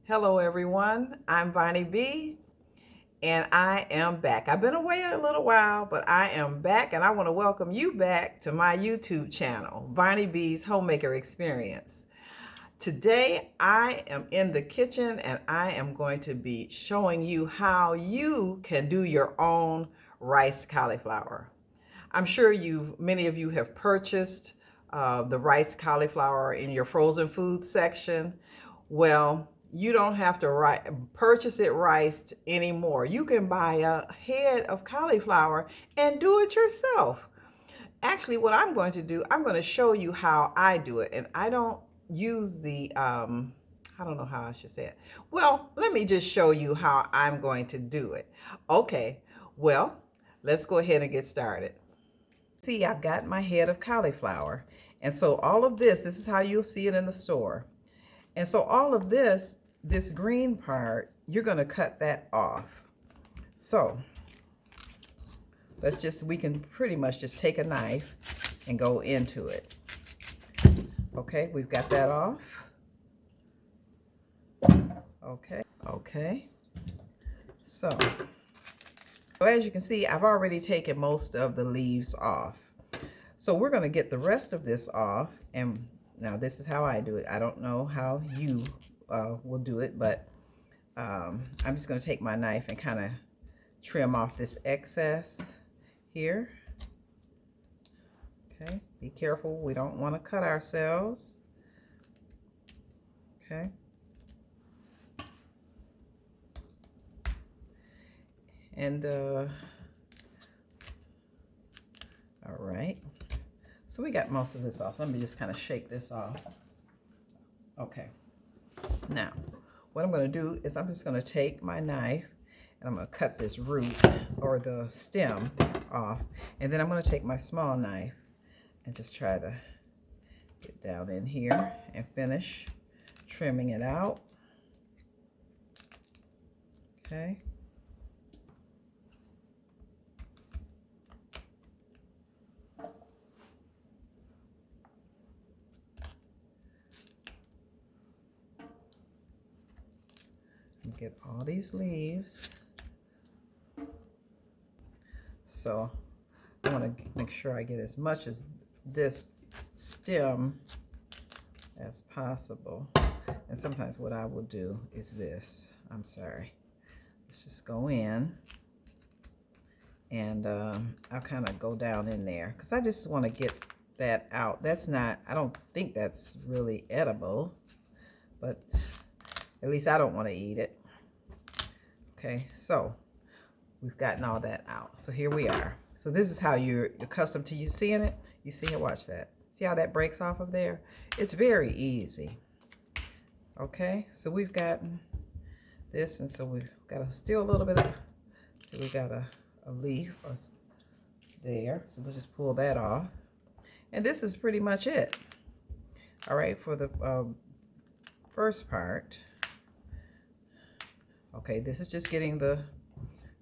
Hello everyone, I'm Bonnie B and I am back. I've been away a little while, but I am back and I want to welcome you back to my YouTube channel, Bonnie B's Homemaker Experience. Today I am in the kitchen and I am going to be showing you how you can do your own rice cauliflower. I'm sure many of you have purchased the rice cauliflower in your frozen food section. Well, you don't have to purchase it riced anymore. You can buy a head of cauliflower and do it yourself. Actually, what I'm going to do, I'm going to show you how I do it. And I don't use I don't know how I should say it. Well, let me just show you how I'm going to do it. Okay, well, let's go ahead and get started. See, I've got my head of cauliflower. And so all of this is how you'll see it in the store. And so all of this green part, you're going to cut that off. So we can pretty much just take a knife and go into it. Okay, we've got that off. Okay. So as you can see, I've already taken most of the leaves off. So we're going to get the rest of this off. And now this is how I do it. I don't know how you will do it, but I'm just going to take my knife and kind of trim off this excess here. Okay, be careful. We don't want to cut ourselves. Okay. And all right. So we got most of this off. So let me just kind of shake this off. Okay. Now, what I'm going to do is I'm just going to take my knife and I'm going to cut this root or the stem off. And then I'm going to take my small knife and just try to get down in here and finish trimming it out. Okay. Get all these leaves. So I want to make sure I get as much of this stem as possible. And sometimes what I will do is this. I'm sorry. Let's just go in and I'll kind of go down in there because I just want to get that out. That's not, I don't think that's really edible, but at least I don't want to eat it. Okay, so we've gotten all that out. So here we are. So this is how you're accustomed to you seeing it. You see it, watch that. See how that breaks off of there? It's very easy. Okay, so we've gotten this, and so we've got still a little bit of, so we got a leaf there. So we'll just pull that off. And this is pretty much it. All right, for the first part. Okay, this is just getting the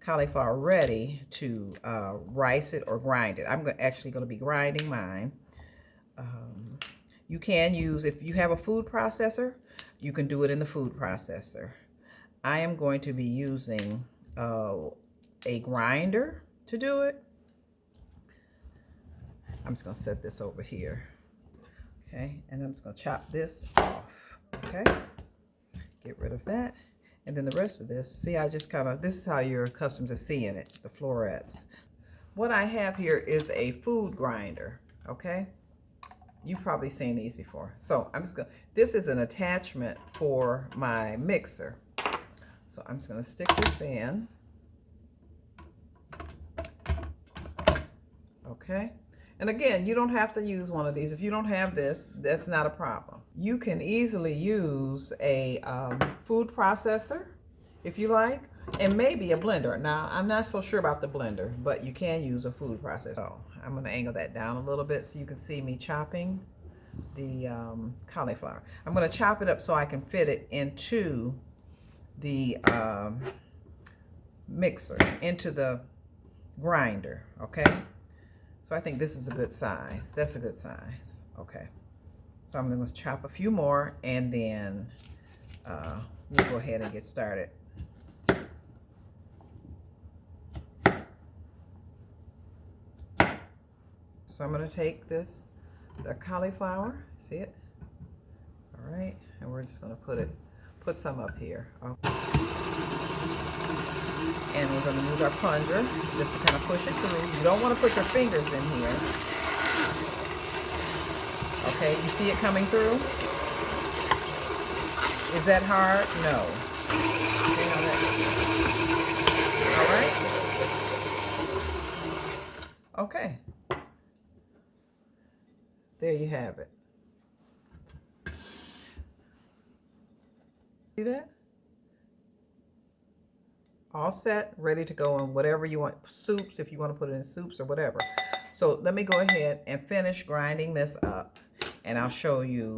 cauliflower ready to rice it or grind it. I'm actually going to be grinding mine. You can use, if you have a food processor, you can do it in the food processor. I am going to be using a grinder to do it. I'm just going to set this over here. Okay, and I'm just going to chop this off. Okay, get rid of that. And then the rest of this, see, I just kind of, this is how you're accustomed to seeing it, the florets. What I have here is a food grinder, okay? You've probably seen these before. So I'm just going to, this is an attachment for my mixer. So I'm just going to stick this in. Okay? And again, you don't have to use one of these. If you don't have this, that's not a problem. You can easily use a food processor, if you like, and maybe a blender. Now, I'm not so sure about the blender, but you can use a food processor. So I'm going to angle that down a little bit so you can see me chopping the cauliflower. I'm going to chop it up so I can fit it into the mixer, into the grinder, okay? So I think this is a good size. That's a good size. Okay. So I'm going to chop a few more and then we'll go ahead and get started. So I'm going to take the cauliflower, see it? All right, and we're just going to put some up here. Okay. And we're going to use our plunger just to kind of push it through. You don't want to put your fingers in here. Okay, you see it coming through? Is that hard? No. All right. Okay. There you have it. See that? All set, ready to go in whatever you want. Soups, if you want to put it in soups or whatever. So let me go ahead and finish grinding this up, and I'll show you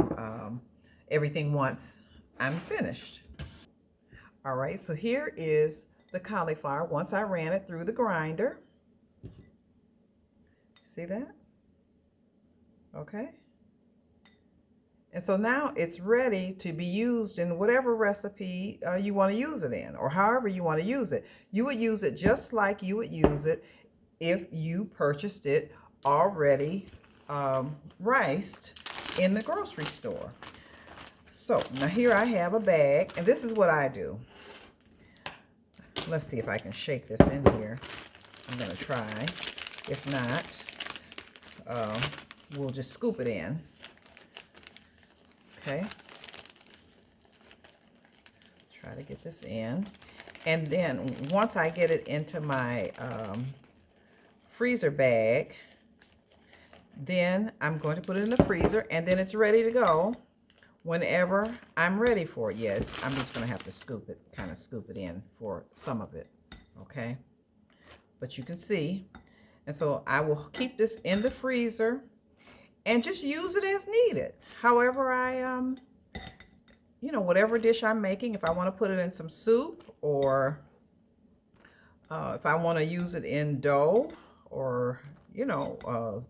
everything once I'm finished. All right, so here is the cauliflower once I ran it through the grinder. See that? Okay. And so now it's ready to be used in whatever recipe you want to use it in, or however you want to use it. You would use it just like you would use it if you purchased it already riced in the grocery store. So now here I have a bag, and this is what I do. Let's see if I can shake this in here. I'm going to try. If not, we'll just scoop it in. Okay, try to get this in, and then once I get it into my freezer bag, then I'm going to put it in the freezer, and then it's ready to go whenever I'm ready for it. Yeah, I'm just going to have to scoop it in for some of it, okay? But you can see, and so I will keep this in the freezer and just use it as needed. However whatever dish I'm making, if I want to put it in some soup, or if I want to use it in dough, or, a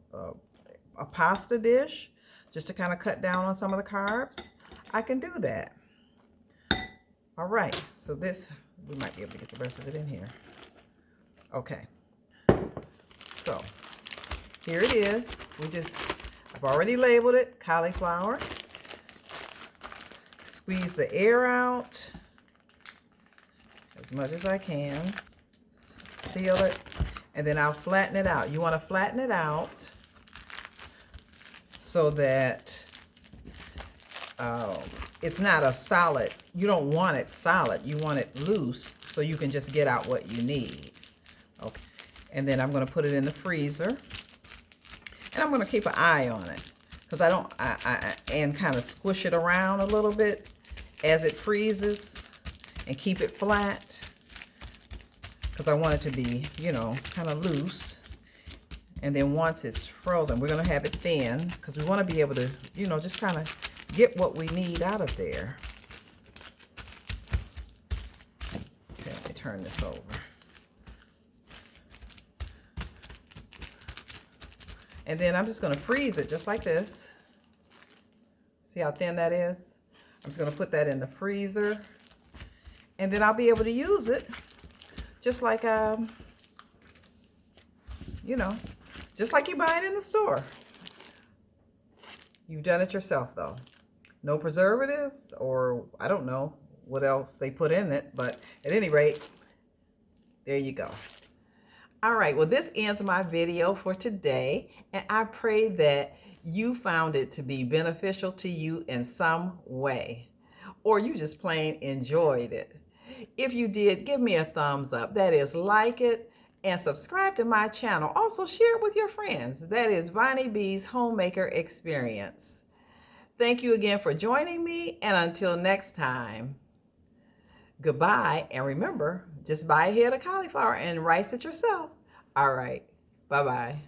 pasta dish, just to kind of cut down on some of the carbs, I can do that. All right, so this, we might be able to get the rest of it in here. Okay, so here it is. I've already labeled it cauliflower. Squeeze the air out as much as I can. Seal it, and then I'll flatten it out. You want to flatten it out so that it's not a solid. You don't want it solid. You want it loose so you can just get out what you need. Okay, and then I'm going to put it in the freezer. And I'm going to keep an eye on it, because and kind of squish it around a little bit as it freezes, and keep it flat, because I want it to be, kind of loose. And then once it's frozen, we're going to have it thin, because we want to be able to, just kind of get what we need out of there. Okay, let me turn this over. And then I'm just going to freeze it just like this. See how thin that is? I'm just going to put that in the freezer. And then I'll be able to use it just like, just like you buy it in the store. You've done it yourself, though. No preservatives, or I don't know what else they put in it. But at any rate, there you go. All right, well, this ends my video for today, and I pray that you found it to be beneficial to you in some way, or you just plain enjoyed it. If you did, give me a thumbs up. That is, like it and subscribe to my channel. Also, share it with your friends. That is Bonnie B's Homemaker Experience. Thank you again for joining me, and until next time, goodbye, and remember, just buy a head of cauliflower and rice it yourself. All right, bye-bye.